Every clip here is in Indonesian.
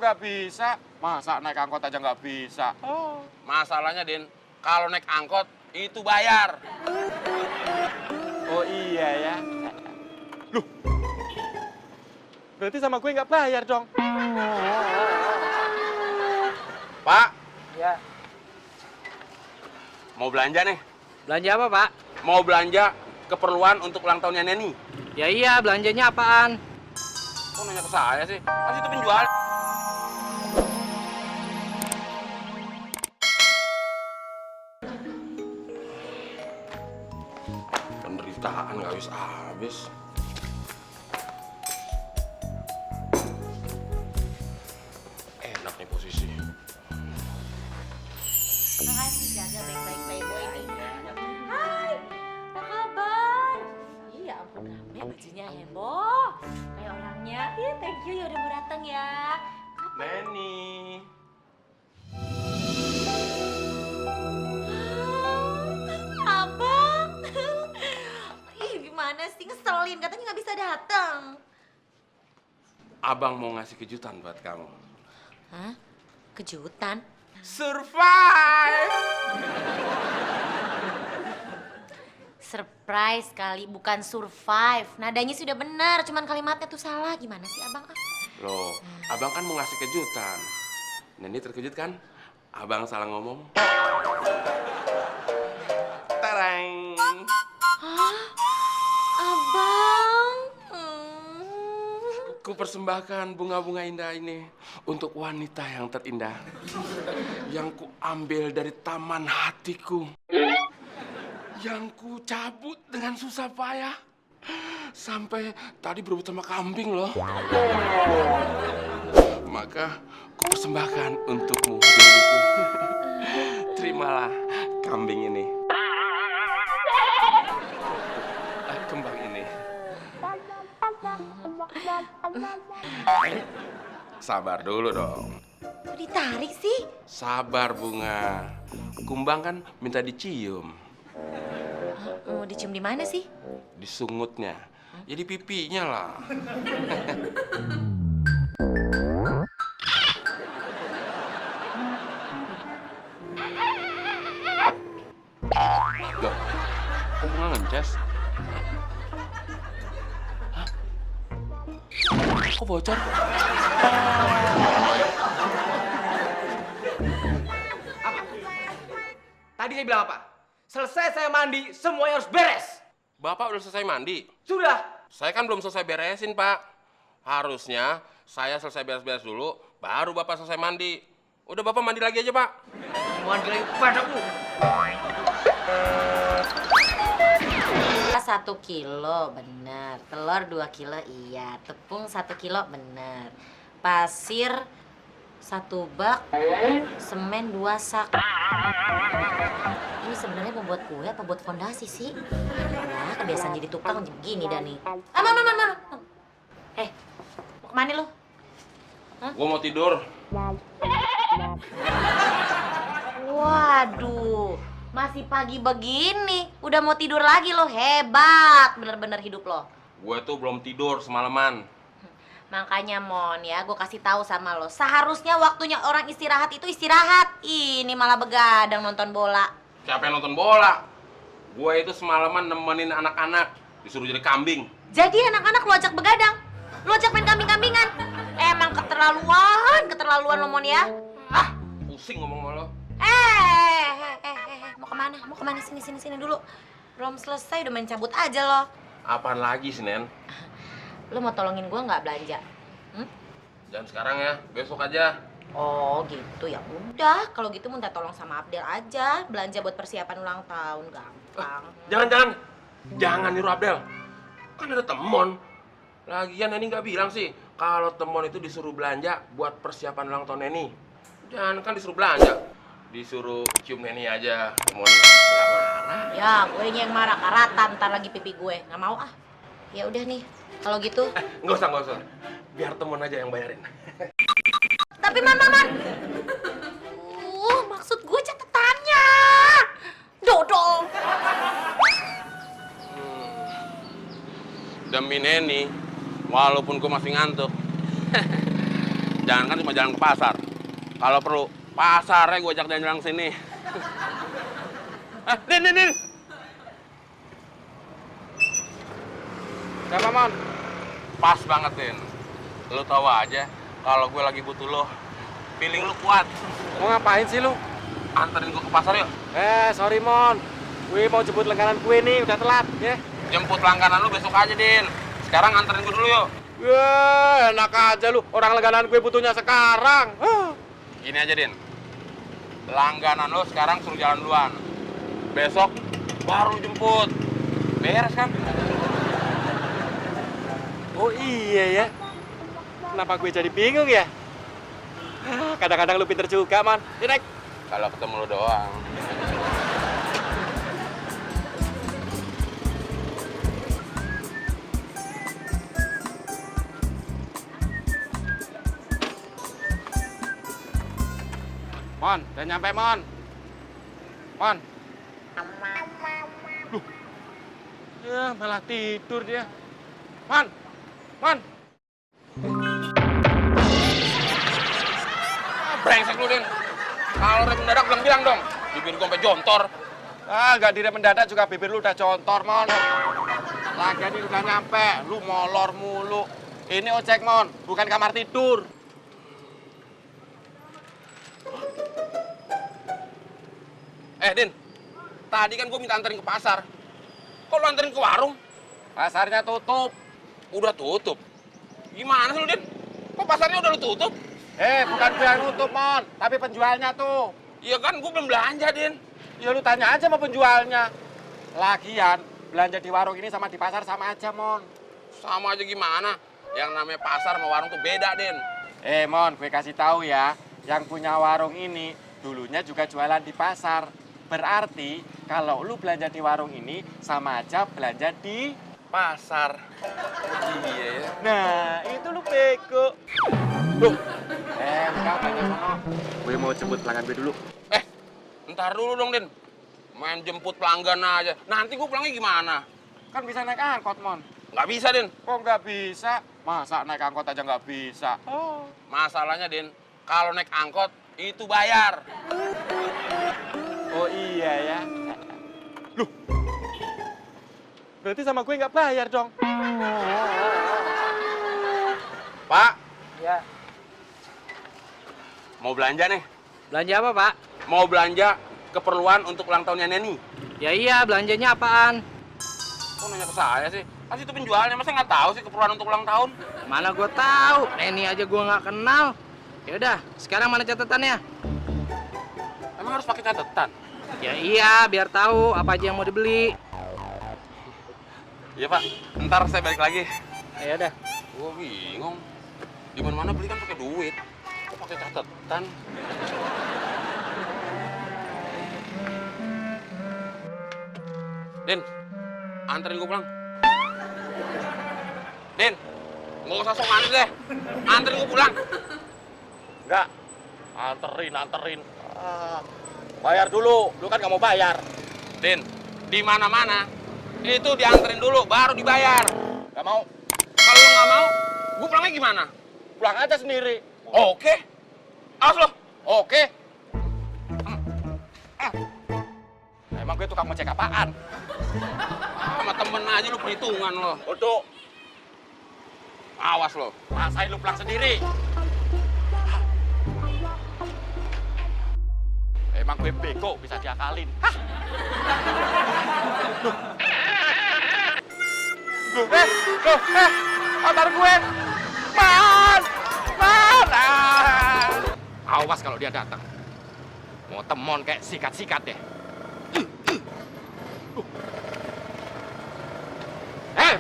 nggak bisa. Masa naik angkot aja nggak bisa? Oh. Masalahnya, Din, kalau naik angkot itu bayar. Oh iya ya. Loh, berarti sama gue nggak bayar dong? Pak, Ya. mau belanja nih? Belanja apa, Pak? Mau belanja keperluan untuk ulang tahunnya Neni. Ya iya, belanjanya apaan? Kok nanya ke saya sih? Kan itu penjual. Penderitaan nggak habis-habis. Enak nih posisi. Makasih, jaga baik-baik playboy ini. Hai, apa kabar? Iya ampun, rame bajunya heboh. Kayak orangnya. Iya, thank you ya udah mau datang ya. Neni. Abang. Ih, gimana sih? Ngeselin, katanya nggak bisa datang. Abang mau ngasih kejutan buat kamu. Hah? Kejutan? Survive! Surprise kali, bukan survive. Nadanya sudah benar, cuman kalimatnya tuh salah. Gimana sih abang? Loh, abang kan mau ngasih kejutan. Neni terkejut kan? Abang salah ngomong. Tereng! Hah? Abang? Ku persembahkan bunga-bunga indah ini untuk wanita yang terindah. Yang ku ambil dari taman hatiku. Yang ku cabut dengan susah payah. Sampai tadi berebut sama kambing loh. Maka ku persembahkan untukmu, diriku. Terimalah kambing ini. Kembang ini. Sabar dulu dong. Kok ditarik sih? Sabar bunga. Kumbang kan minta dicium. Mau dicium di mana sih? Di sungutnya. Ya di pipinya lah. Loh, kok bunga ngeces? Hah? Kok bocor? Tadi saya bilang apa? Selesai saya mandi, semuanya harus beres. Bapak udah selesai mandi? Sudah. Saya kan belum selesai beresin, Pak. Harusnya saya selesai beres-beres dulu, baru Bapak selesai mandi. Udah Bapak mandi lagi aja, Pak. Mandi lagi padaku. 1 kilo, bener. Telur 2 kilo, iya. Tepung 1 kilo, bener. Pasir 1 bak, semen 2 sak. Ini sebenarnya mau buat kue apa buat fondasi sih? Ya, kebiasaan jadi tukang begini dah nih. Mama. Mau kemana lu? Gua mau tidur. Waduh, masih pagi begini. Udah mau tidur lagi lo, hebat. Bener-bener hidup lo. Gue tuh belum tidur semalaman. Makanya Mon ya, gue kasih tahu sama lo. Seharusnya waktunya orang istirahat itu istirahat. Ini malah begadang nonton bola. Siapa yang nonton bola? Gue itu semalaman nemenin anak-anak. Disuruh jadi kambing. Jadi anak-anak lo ajak begadang. Lo ajak main kambing-kambingan. Emang keterlaluan lo Mon ya. Ah, pusing ngomong sama lo. Mau kemana? Mau kemana? Sini dulu. Belum selesai udah main cabut aja lo. Apaan lagi sih, Nen? Lo mau tolongin gue nggak belanja? Jangan sekarang ya, besok aja. Oh gitu, ya udah. Kalau gitu minta tolong sama Abdel aja. Belanja buat persiapan ulang tahun, gampang. Jangan niru Abdel. Kan ada temon. Lagian Neni nggak bilang sih kalau temon itu disuruh belanja buat persiapan ulang tahun Neni. Jangan kan disuruh belanja, disuruh cium Neni aja. Temon nggak marah. Ya, gue yang marah karatan ntar lagi pipi gue. Nggak mau ah. Ya udah nih, kalau gitu. Nggak usah. Biar temon aja yang bayarin. Tapi Man. Maksud gue catatannya. Dodol. Demi Neni, walaupun gue masih ngantuk, Jangan kan cuma jalan ke pasar. Kalau perlu, pasarnya gue ajak jalan-jalan ke sini. Din. Siapa, Mon? Pas banget, Din. Lu tahu aja, kalau gue lagi butuh lo, feeling lu kuat. Mau ngapain sih lu? Anterin gue ke pasar yuk. Sorry, Mon. Gue mau jemput langganan kue nih, udah telat, ya. Jemput langganan lu besok aja, Din. Sekarang anterin gue dulu yuk. Enak aja lu. Orang langganan gue butuhnya sekarang. Gini aja, Din. Langganan lu sekarang suruh jalan duluan. Besok baru jemput. Beres kan? Oh iya ya. Kenapa gue jadi bingung ya? Kadang-kadang lu pinter juga, Man. Ini naik. Kalau ketemu lu doang. Mon, udah nyampe, Mon. Mon. Loh. Ya, malah tidur dia. Mon. Brengsek lu, Din. Kalau rem mendadak bilang dong. Bibir gue sampai jontor. Nggak direm mendadak juga bibir lu udah contor, Mon. Lagian ini udah nyampe, lu molor mulu. Ini ojek, Mon, bukan kamar tidur. Din. Tadi kan gue minta anterin ke pasar. Kok lu anterin ke warung? Pasarnya tutup. Udah tutup. Gimana sih lu, Din? Kok pasarnya udah lu tutup? Bukan gue yang nutup, Mon, tapi penjualnya tuh. Iya kan, gue belum belanja, Din. Ya lu tanya aja sama penjualnya. Lagian, belanja di warung ini sama di pasar sama aja, Mon. Sama aja gimana? Yang namanya pasar sama warung tuh beda, Din. Mon, gue kasih tahu ya. Yang punya warung ini dulunya juga jualan di pasar. Berarti kalau lu belanja di warung ini sama aja belanja di Pasar. Iya ya. Nah, itu lu bego. Loh. Enggak belanja sono. Gue mau jemput pelanggan gue dulu. Ntar dulu dong, Din. Main jemput pelanggan aja. Nanti gue pulangnya gimana? Kan bisa naik angkot, Mon. Nggak bisa, Din. Kok nggak bisa? Masa naik angkot aja nggak bisa? Masalahnya, Din, kalau naik angkot itu bayar. Oh iya ya. Loh. Berarti sama gue nggak bayar dong. Pak, Ya. mau belanja nih. Belanja apa, Pak? Mau belanja keperluan untuk ulang tahunnya Neni. Ya iya, belanjanya apaan? Kok nanya ke saya sih? Kan itu penjualnya, masa nggak tahu sih keperluan untuk ulang tahun? Mana gue tahu, Neni aja gue nggak kenal. Ya udah, sekarang mana catatannya? Emang harus pakai catatan? Ya iya, biar tahu apa aja yang mau dibeli. Iya, Pak. Ntar saya balik lagi. Ya udah. Gua bingung. Di mana-mana beli kan pakai duit. Kok pakai catatan? Din, anterin gue pulang. Din, nggak usah sok manis deh. Anterin gue pulang. Enggak. Anterin. Bayar dulu. Lu kan nggak mau bayar. Din, di mana-mana itu dianterin dulu, baru dibayar. Nggak mau. Kalau lu nggak mau, gue pulangnya gimana? Pulang aja sendiri. Oke. Awas lo. Oke. Emang gue tukang ngecek apaan? Sama temen aja lu perhitungan lo. Untuk Awas lo. rasain lu pulang sendiri. Emang gue bego bisa diakalin. Motor gue. Man. Awas kalau dia datang. Mau temon kayak sikat-sikat deh.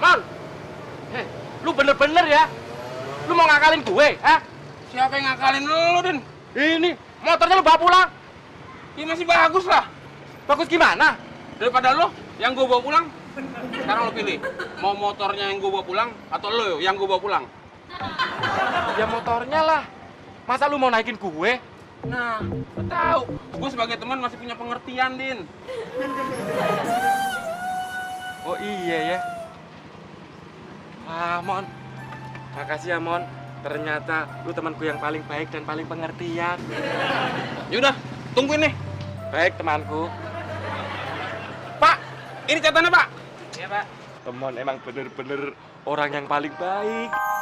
Man. Lu bener-bener ya? Lu mau ngakalin gue, ha? Siapa yang ngakalin lu, Din? Ini, motornya lu bawa pulang. Ya masih bagus lah. Bagus gimana? Daripada lu yang gue bawa pulang. Sekarang lu pilih. Mau motornya yang gue bawa pulang atau lu yang gue bawa pulang? Ya motornya lah. Masa lu mau naikin gue? Nah, lu tahu. Gue sebagai teman masih punya pengertian, Din. Oh iya ya. Mon. Makasih ya, Mon. Ternyata lu temanku yang paling baik dan paling pengertian. Yaudah, tungguin nih. Baik temanku. Pak, ini catatannya Pak. Iya Pak. Teman emang bener-bener orang yang paling baik.